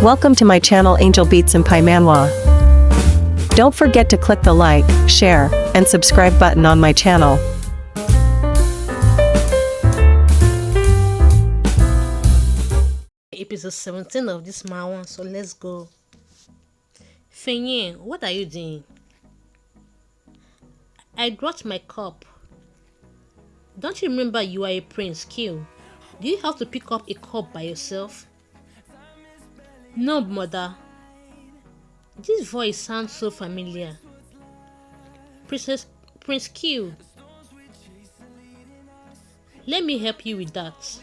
Welcome to my channel Angel Beats and Paimanwa. Don't forget to click the like, share, and subscribe button on my channel. Episode 17 of this one, so let's go. Fenye, what are you doing? I brought my cup. Don't you remember you are a prince, Q? Do you have to pick up a cup by yourself? No, mother. This voice sounds so familiar. Prince Q. Let me help you with that.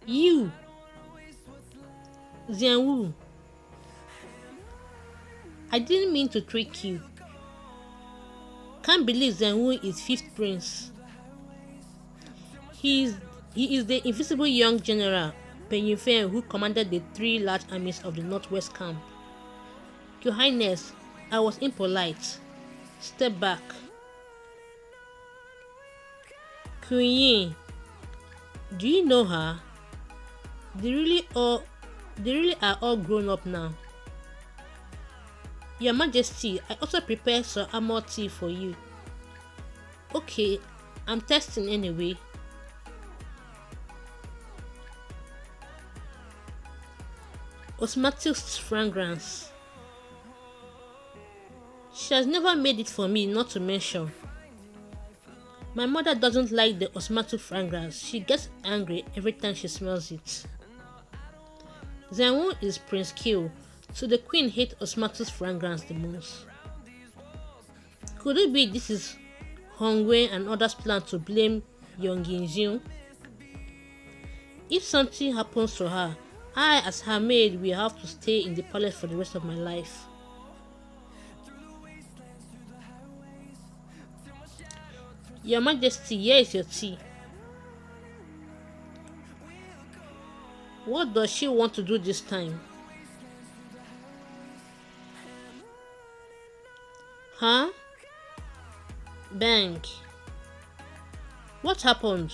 You. Xianwu. I didn't mean to trick you. Can't believe Xianwu is 5th prince. He is the invisible young general Pen Yunfen who commanded the 3 large armies of the Northwest camp. Your Highness, I was impolite. Step back. Queen, do you know her? They really are all grown up now. Your Majesty, I also prepared some armor tea for you. Okay, I'm testing anyway. Osmanthus fragrance. She has never made it for me, not to mention. My mother doesn't like the osmanthus fragrance. She gets angry every time she smells it. Xianwu is Prince Q, so the queen hates osmanthus fragrance the most. Could it be this is Hongwen and others' plan to blame Yongjin? If something happens to her, I, as her maid, will have to stay in the palace for the rest of my life. Your Majesty, here is your tea. What does she want to do this time? Huh? Bang. What happened?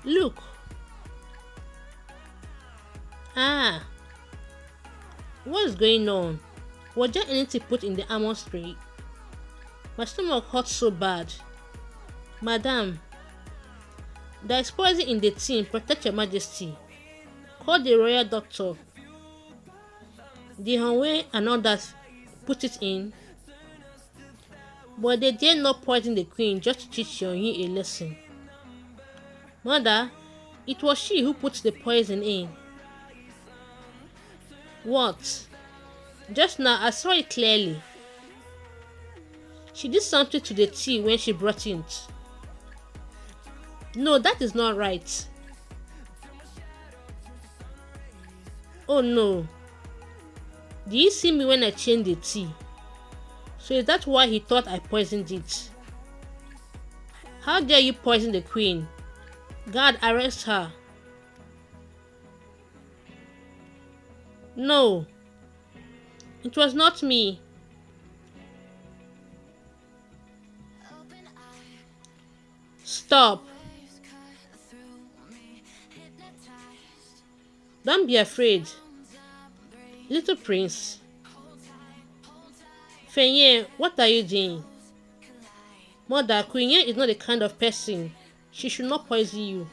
Look. Ah. What is going on? Was there anything put in the armor spray? My stomach hurts so bad. Madam, there is poison in the tea. Protect your Majesty. Call the royal doctor. The Hongwei and others put it in. But they dare not poison the queen just to teach Yonyi a lesson. Mother, it was she who put the poison in. What? Just now I saw it clearly. She did something to the tea when she brought it. No, that is not right. Oh no. Did you see me when I changed the tea? So is that why he thought I poisoned it? How dare you poison the queen? Guard, arrest her. No. It was not me. Stop. Don't be afraid. Little prince. Fenye, what are you doing? Mother, Queen Ye is not the kind of person. She should not poison you.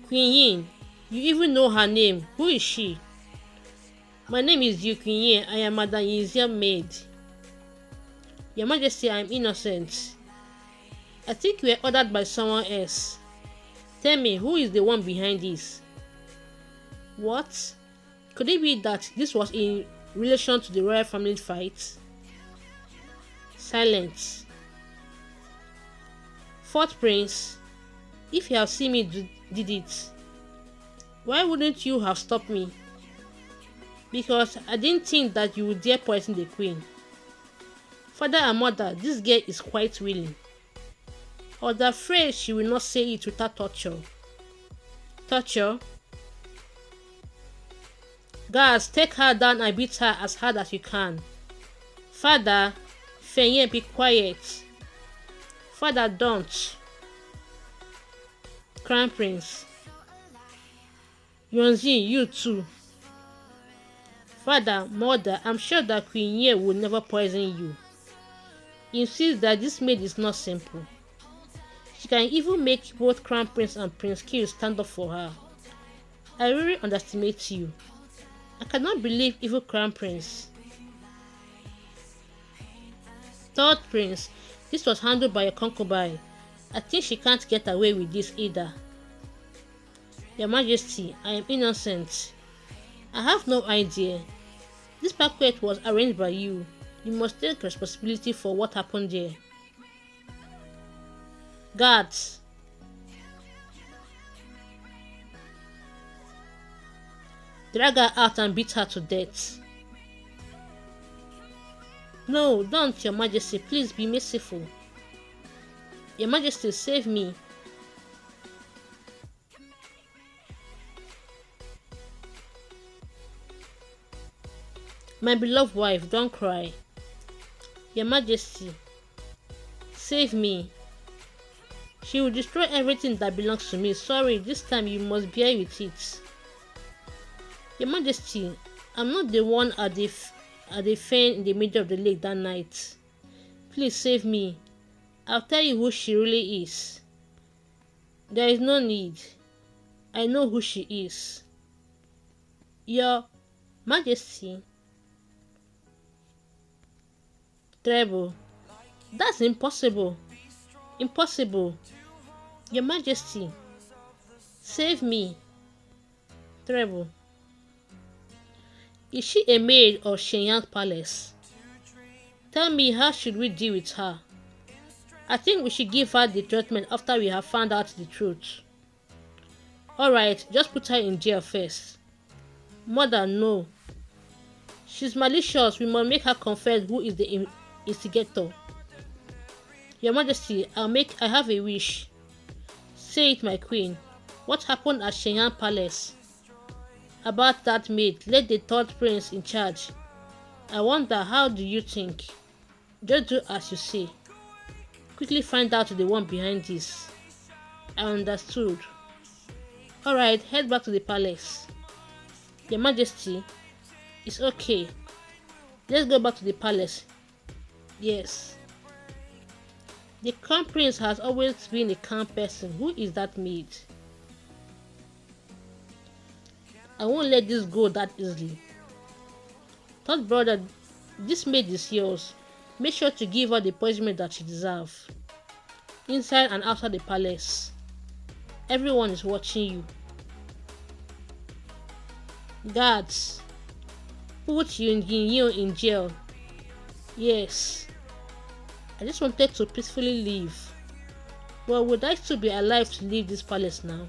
Queen Yin, you even know her name. Who is she? My name is Yu Queen Ye. I am Madam Yin's maid. Your Majesty, I am innocent. I think you were ordered by someone else. Tell me, who is the one behind this? What? Could it be that this was in relation to the royal family fight? Silence. 4th prince, if you have seen me did it, why wouldn't you have stopped me? Because I didn't think that you would dare poison the queen. Father and mother, this girl is quite willing. I was afraid she will not say it without torture. Torture? Guards, take her down and beat her as hard as you can. Father, Fenye, be quiet. Father, don't. Crown Prince, Yuanzi, you too. Father, mother, I'm sure that Queen Ye will never poison you. Insists that this maid is not simple. She can even make both Crown Prince and Prince Q stand up for her. I really underestimate you. I cannot believe evil Crown Prince. Third Prince, this was handled by a concubine. I think she can't get away with this either. Your Majesty, I am innocent. I have no idea. This banquet was arranged by you. You must take responsibility for what happened here. Guards, drag her out and beat her to death. No, don't, Your Majesty. Please be merciful. Your Majesty, save me. My beloved wife, don't cry. Your Majesty, save me. She will destroy everything that belongs to me. Sorry, this time you must bear with it. Your Majesty, I'm not the one at the fen in the middle of the lake that night. Please save me. I'll tell you who she really is. There is no need. I know who she is. Your Majesty. Treble. That's impossible. Impossible. Your Majesty. Save me. Treble. Is she a maid of Shenyang Palace? Tell me, how should we deal with her? I think we should give her the treatment after we have found out the truth. Alright, just put her in jail first. Mother, no. She's malicious. We must make her confess who is the instigator. Your Majesty, I have a wish. Say it, my queen. What happened at Shenyang Palace? About that maid, let the third prince in charge. I wonder, how do you think? Just do as you say. Quickly find out the one behind this. I understood. Alright, head back to the palace. Your Majesty, it's okay. Let's go back to the palace. Yes. The Crown Prince has always been a calm person. Who is that maid? I won't let this go that easily. Third brother, this maid is yours. Make sure to give her the punishment that she deserves. Inside and outside the palace. Everyone is watching you. Guards, put Yun in jail. Yes. I just wanted to peacefully leave. Well, would I still be alive to leave this palace now?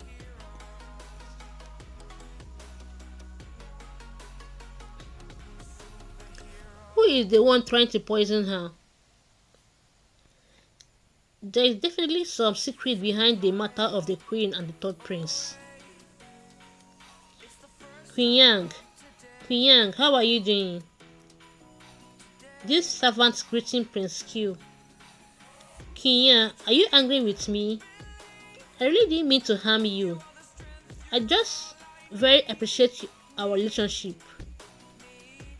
Who is the one trying to poison her? There is definitely some secret behind the matter of the queen and the third prince. Queen Yang, how are you doing? This servant's greeting Prince Q. Queen Yang, are you angry with me? I really didn't mean to harm you. I just very appreciate our relationship.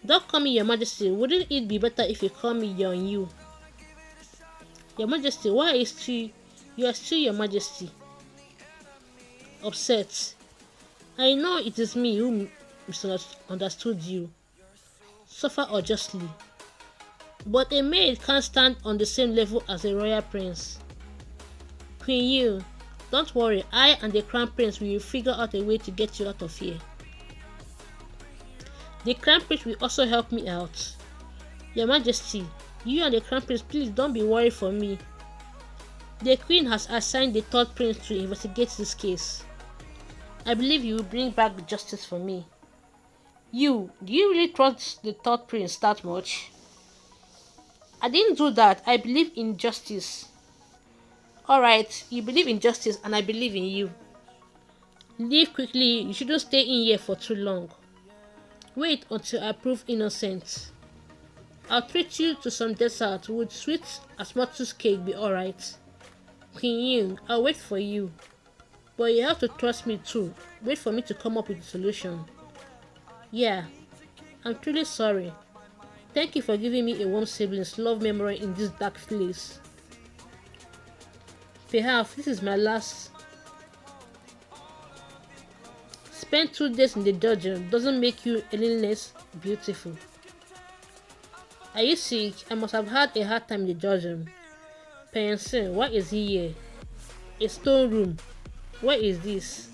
Don't call me Your Majesty. Wouldn't it be better if you call me Yu? Your Majesty, why is you are still Your Majesty? Upset. I know it is me who misunderstood you. Suffer unjustly. But a maid can't stand on the same level as a royal prince. Queen Yu, don't worry. I and the Crown Prince will figure out a way to get you out of here. The Crown Prince will also help me out. Your Majesty, you and the Crown Prince, please don't be worried for me. The Queen has assigned the third prince to investigate this case. I believe you will bring back justice for me. Do you really trust the third prince that much? I didn't do that. I believe in justice. Alright, you believe in justice and I believe in you. Leave quickly. You shouldn't stay in here for too long. Wait until I prove innocent. I'll treat you to some dessert. Would sweet as much cake be alright? Queen Yu, I'll wait for you. But you have to trust me too. Wait for me to come up with a solution. Yeah, I'm truly sorry. Thank you for giving me a warm sibling's love memory in this dark place. Perhaps this is my last. Spend 2 days in the dungeon doesn't make you any less beautiful. Are you sick? I must have had a hard time in the dungeon. Pension, why is he here? A stone room. Where is this?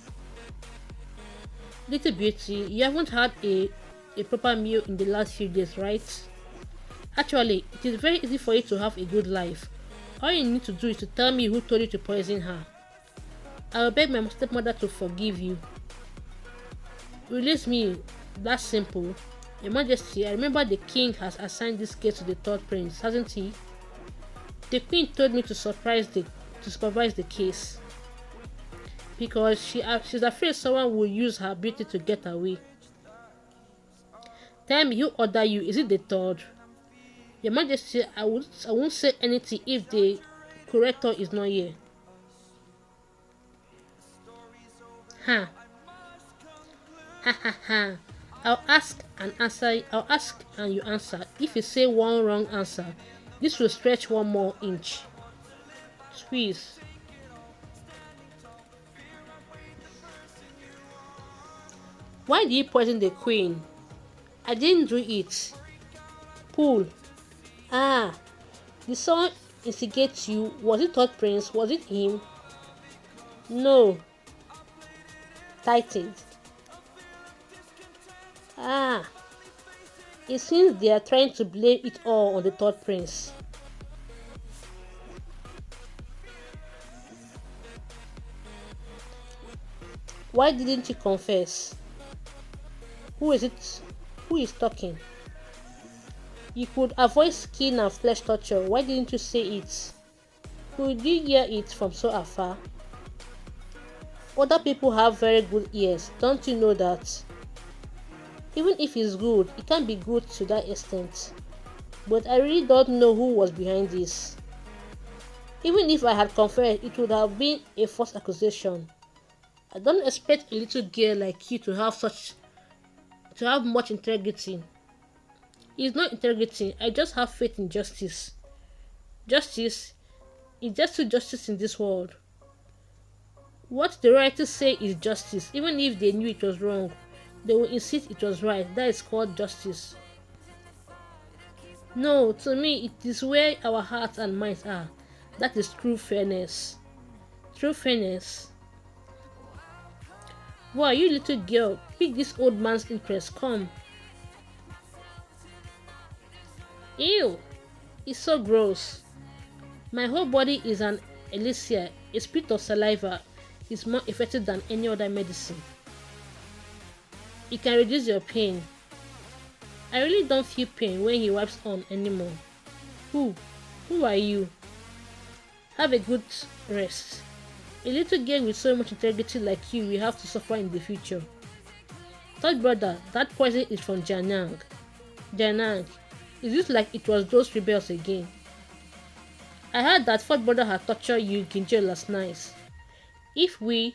Little beauty, you haven't had a proper meal in the last few days, right? Actually, it is very easy for you to have a good life. All you need to do is to tell me who told you to poison her. I will beg my stepmother to forgive you. Release me. That's simple. Your Majesty, I remember the king has assigned this case to the third prince, hasn't he? The queen told me to supervise the case because she's afraid someone will use her beauty to get away. Tell me who ordered you. Is it the third? Your Majesty, I won't say anything if the curator is not here. Ha. Ha ha ha. I'll ask and you answer. If you say one wrong answer, this will stretch one more inch. Squeeze. Why did you poison the queen? I didn't do it. Pull. Ah. Did someone instigate you? Was it third prince? Was it him? No. Tightened. Ah. It seems they are trying to blame it all on the third prince. Why didn't you confess? Who is it? Who is talking? You could avoid skin and flesh torture. Why didn't you say it? Could you hear it from so afar? Other people have very good ears. Don't you know that? Even if it's good, it can't be good to that extent. But I really don't know who was behind this. Even if I had confessed, it would have been a false accusation. I don't expect a little girl like you to have much integrity. It's not integrity, I just have faith in justice. Justice is just to justice in this world. What the writers say is justice, even if they knew it was wrong. They will insist it was right. That is called justice. No, to me, it is where our hearts and minds are. That is true fairness. True fairness. Why, you little girl, pick this old man's interest. Come. Ew! It's so gross. My whole body is an elixir. A spit of saliva is more effective than any other medicine. It can reduce your pain. I really don't feel pain when he wipes on anymore. Who? Who are you? Have a good rest. A little girl with so much integrity like you will have to suffer in the future. Third brother, that poison is from Janang. Janang, is it like it was those rebels again? I heard that fourth brother had tortured you in jail last night. If you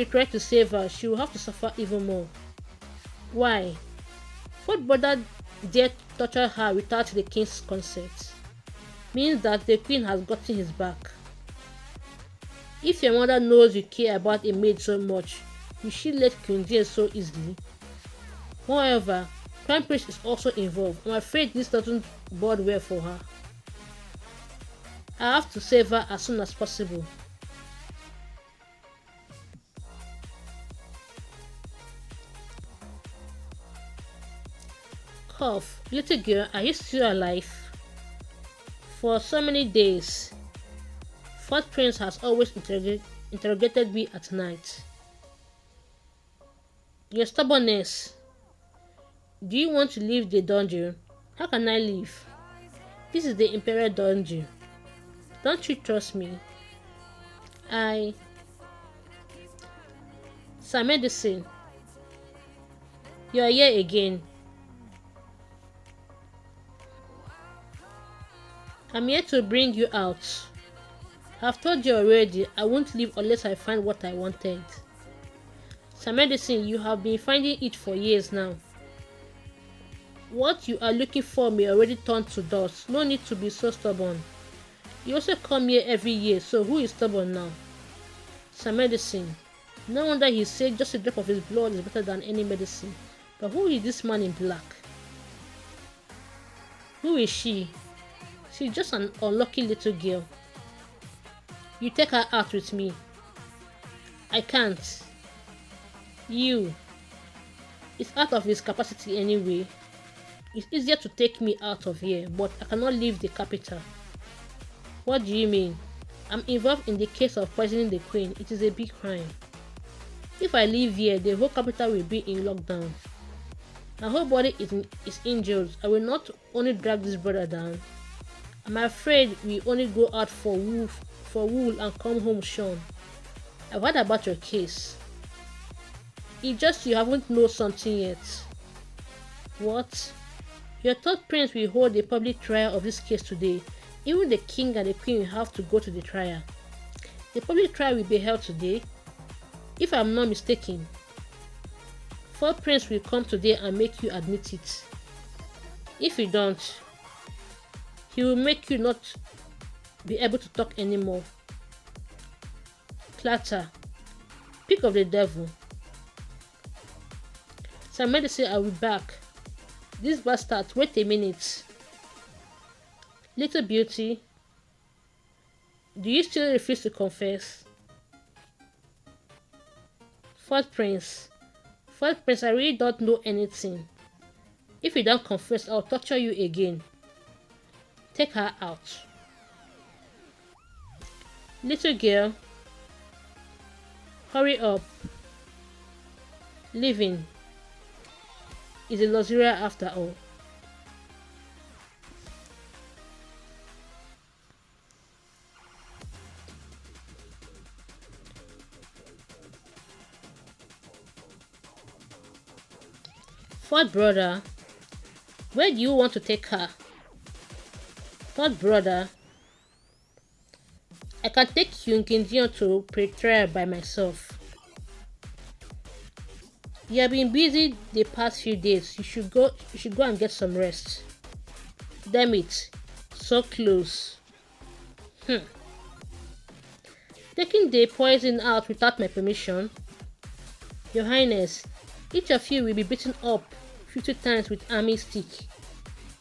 try to save her, she will have to suffer even more. Why? Fourth brother dared torture her without the king's consent. Means that the queen has gotten his back. If your mother knows you care about a maid so much, will she let Queen Jane so easily? However, Crown Prince is also involved. I'm afraid this doesn't bode well for her. I have to save her as soon as possible. Cough. Little girl, are you still alive? For so many days. Fourth Prince has always interrogated me at night. Your stubbornness. Do you want to leave the dungeon? How can I leave? This is the Imperial dungeon. Don't you trust me? Sir Medicine. You are here again. I'm here to bring you out. I've told you already, I won't leave unless I find what I wanted. Some medicine, you have been finding it for years now. What you are looking for may already turn to dust. No need to be so stubborn. You also come here every year, so who is stubborn now? Some medicine. No wonder he said just a drop of his blood is better than any medicine. But who is this man in black? Who is she? She's just an unlucky little girl. You take her out with me. I can't. You. It's out of his capacity anyway. It's easier to take me out of here, but I cannot leave the capital. What do you mean? I'm involved in the case of poisoning the queen. It is a big crime. If I leave here, the whole capital will be in lockdown. My whole body is injured. I will not only drag this brother down. I'm afraid we only go out for wool and come home shorn. I've heard about your case. It's just you haven't known something yet. What? Your third prince will hold a public trial of this case today. Even the king and the queen will have to go to the trial. The public trial will be held today. If I'm not mistaken, fourth prince will come today and make you admit it. If you don't, he will make you not be able to talk anymore. Clatter. Pick of the devil. Some medicine, I will be back. This bastard, wait a minute. Little beauty, do you still refuse to confess? Fourth prince, I really don't know anything. If you don't confess, I'll torture you again. Take her out. Little girl, hurry up. Living is a luxury after all. Fourth brother, where do you want to take her? Fourth brother, I can take Yunkindion to pre-trial by myself. You have been busy the past few days. You should go and get some rest. Damn it, so close. Taking the poison out without my permission? Your Highness, each of you will be beaten up 50 times with army stick.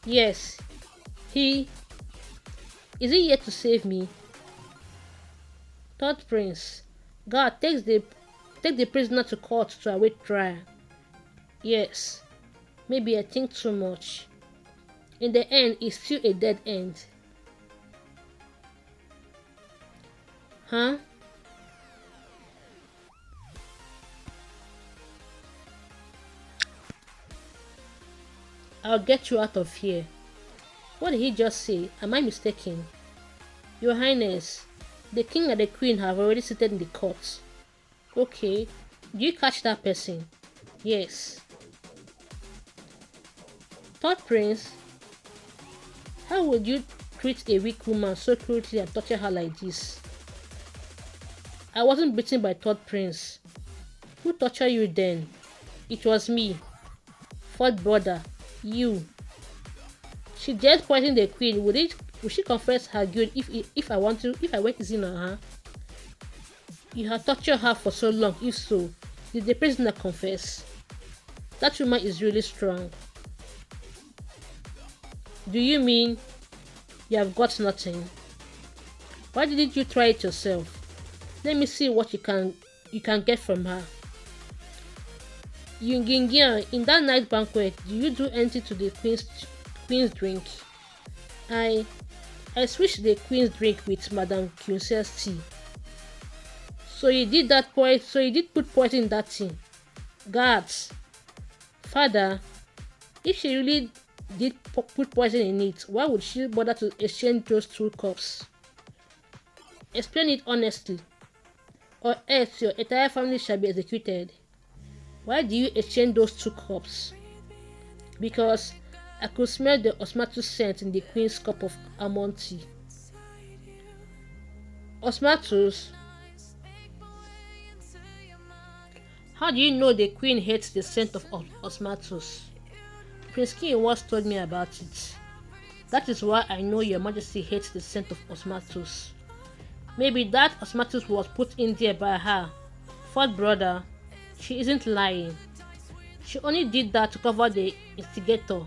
Yes, is he here to save me? Third prince, guard takes the prisoner to court to await trial. Yes, maybe I think too much. In the end, it's still a dead end. Huh? I'll get you out of here. What did he just say? Am I mistaken? Your Highness, the king and the queen have already seated in the court. Okay, do you catch that person? Yes. Third prince, how would you treat a weak woman so cruelly and torture her like this? I wasn't beaten by third prince. Who tortured you then? It was me. Fourth brother, you. She just poisoned the queen. Would she confess her guilt if I went easy on her? You have tortured her for so long. If so, did the prisoner confess? That woman is really strong. Do you mean you have got nothing? Why didn't you try it yourself? Let me see what you can get from her. Yungingian, in that night banquet, do you do anything to the queen's drink? I switched the queen's drink with Madame Kunsel's tea. So you did put poison in that thing. Guards. Father, if she really did put poison in it, why would she bother to exchange those 2 cups? Explain it honestly, or else your entire family shall be executed. Why do you exchange those 2 cups? Because I could smell the osmanthus scent in the queen's cup of almond tea. Osmatus, how do you know the queen hates the scent of Osmatus? Prince King once told me about it. That is why I know your majesty hates the scent of Osmatus. Maybe that Osmatus was put in there by her. Fourth brother, she isn't lying. She only did that to cover the instigator.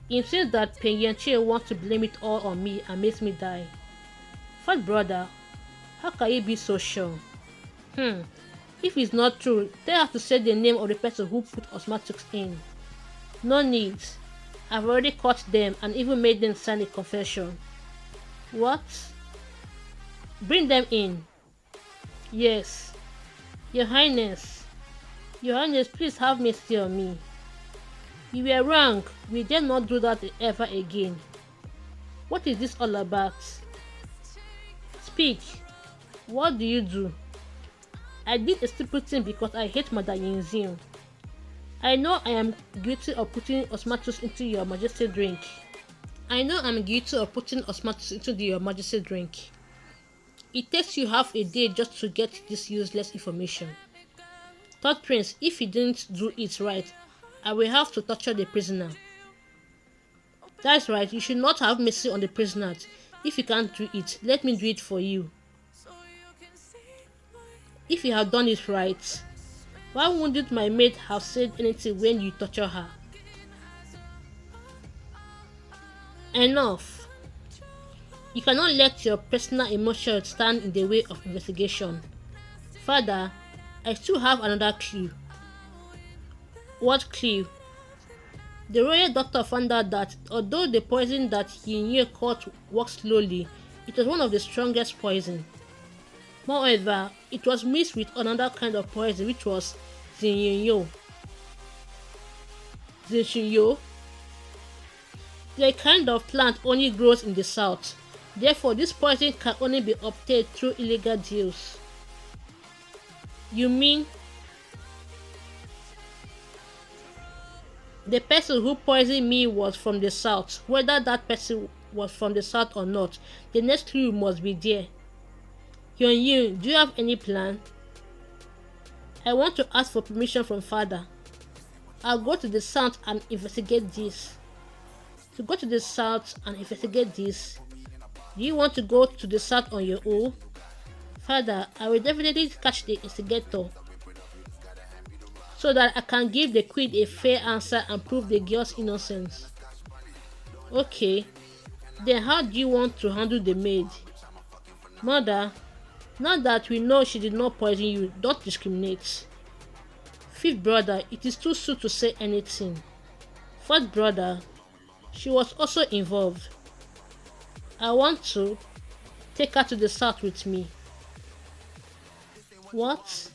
It seems that Penyanche wants to blame it all on me and makes me die. Fourth brother, how can you be so sure? If it's not true, tell her to say the name of the person who put Osmatus in. No need. I've already caught them and even made them sign a confession. What? Bring them in. Yes. Your Highness. Your Highness, please have mercy on me. You were wrong. We dare not do that ever again. What is this all about? Speak. What do you do? I did a stupid thing because I hate Madam Yinzin. I know I am guilty of putting Osmatus into your majesty drink. It takes you half a day just to get this useless information. Third Prince, if you didn't do it right, I will have to torture the prisoner. That's right, you should not have mercy on the prisoners. If you can't do it, let me do it for you. If you have done it right, why wouldn't my maid have said anything when you torture her? Enough. You cannot let your personal emotions stand in the way of investigation. Father, I still have another clue. What clue? The royal doctor found out that although the poison that he knew caught worked slowly, it was one of the strongest poison. Moreover, it was mixed with another kind of poison which was Zinyinyo. Zinshinyo? The kind of plant only grows in the south. Therefore, this poison can only be obtained through illegal deals. You mean the person who poisoned me was from the south? Whether that person was from the south or not, the next clue must be there. Yun, do you have any plan? I want to ask for permission from father. I'll go to the south and investigate this. To go to the south and investigate this? Do you want to go to the south on your own? Father, I will definitely catch the instigator so that I can give the queen a fair answer and prove the girl's innocence. Okay, then how do you want to handle the maid? Mother, now that we know she did not poison you, don't discriminate. Fifth brother, it is too soon to say anything. Fourth brother, she was also involved. I want to take her to the south with me. What?